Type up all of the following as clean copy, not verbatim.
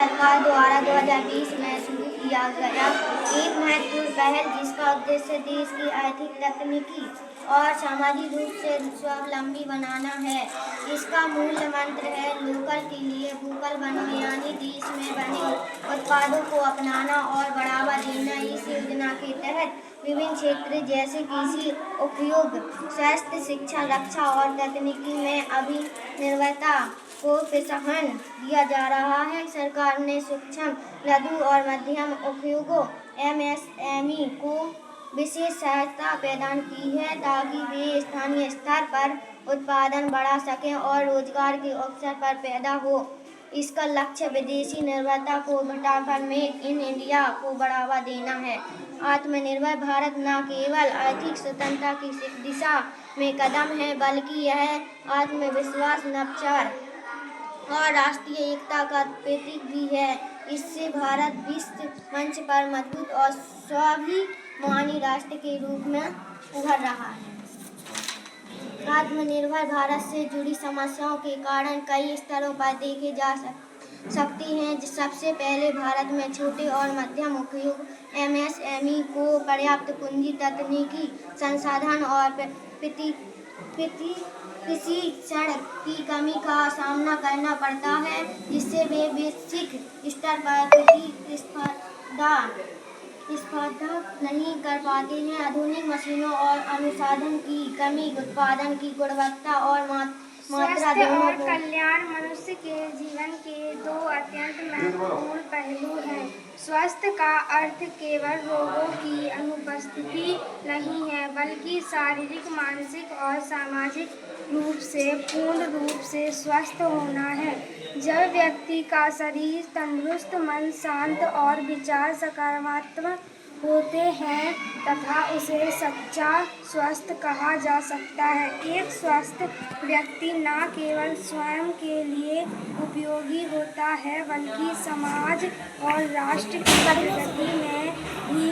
सरकार द्वारा 2020 में शुरू किया गया एक महत्वपूर्ण पहल जिसका उद्देश्य देश की आर्थिक, तकनीकी और सामाजिक रूप से स्वावलंबी बनाना है। इसका मूल मंत्र है लोकल के लिए वोकल बनो, यानी देश में बने उत्पादों को अपनाना और बढ़ावा देना। इस योजना के तहत विभिन्न क्षेत्र जैसे कृषि, उपयोग, स्वास्थ्य, शिक्षा, रक्षा और तकनीकी में अभिनिर्भरता को प्रोत्साहन दिया जा रहा है। सरकार ने सूक्ष्म, लघु और मध्यम उद्योगों (एमएसएमई) को विशेष सहायता प्रदान की है ताकि वे स्थानीय स्तर पर उत्पादन बढ़ा सकें और रोजगार के अवसर पर पैदा हो। इसका लक्ष्य विदेशी निर्भरता को घटाकर मेक इन इंडिया को बढ़ावा देना है। आत्मनिर्भर भारत न केवल आर्थिक स्वतंत्रता की दिशा में कदम है, बल्कि यह आत्मविश्वास, नवाचार और राष्ट्रीय एकता का प्रतीक भी है। इससे भारत विश्व मंच पर मजबूत और स्वाभिमानी राष्ट्र के रूप में उभर रहा है। आत्मनिर्भर भारत से जुड़ी समस्याओं के कारण कई स्तरों पर देखे जा सकते हैं। सबसे पहले भारत में छोटे और मध्यम उद्योग (एमएसएमई) को पर्याप्त पूंजी, तकनीकी संसाधन और प्रशिक्षण की कमी का सामना करना पड़ता है, जिससे वे वैश्विक स्तर पर प्रतिस्पर्धा नहीं कर पाते हैं। आधुनिक मशीनों और अनुसाधन की कमी उत्पादन की गुणवत्ता और मात्रा दोनों और कल्याण मनुष्य के जीवन के दो अत्यंत महत्वपूर्ण पहलू हैं। स्वास्थ्य का अर्थ केवल रोगों की अनुपस्थिति नहीं है, बल्कि शारीरिक, मानसिक और सामाजिक रूप से पूर्ण रूप से स्वस्थ होना है। जब व्यक्ति का शरीर तंदुरुस्त, मन शांत और विचार सकारात्मक होते हैं तथा उसे सच्चा स्वस्थ कहा जा सकता है। एक स्वस्थ व्यक्ति न केवल स्वयं के लिए उपयोगी होता है, बल्कि समाज और राष्ट्र की प्रगति में भी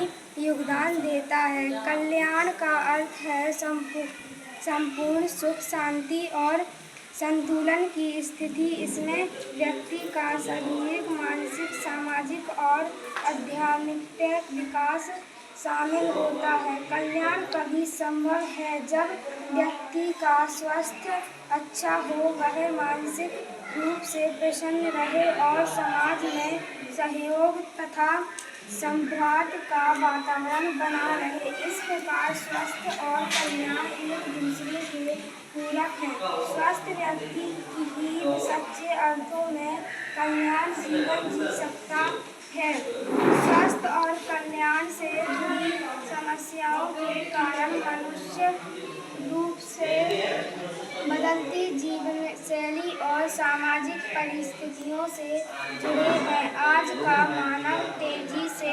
योगदान देता है। कल्याण का अर्थ है संपूर्ण सुख, शांति और संतुलन की स्थिति। इसमें व्यक्ति का शारीरिक, मानसिक, सामाजिक और आध्यात्मिक विकास शामिल होता है। कल्याण तभी संभव है जब व्यक्ति का स्वास्थ्य अच्छा हो, वह मानसिक रूप से प्रसन्न रहे और समाज में सहयोग तथा सौहार्द का वातावरण बना रहे। इस प्रकार स्वास्थ्य और कल्याण एक दूसरे के पूरक हैं। स्वस्थ व्यक्ति ही सच्चे अर्थों में कल्याण जीवन जी सकता है। स्वास्थ्य और कल्याण से जुड़ी समस्याओं के कारण मनुष्य रूप से बदलती जीवन शैली और सामाजिक परिस्थितियों से जुड़े हैं। आज का मानव तेजी से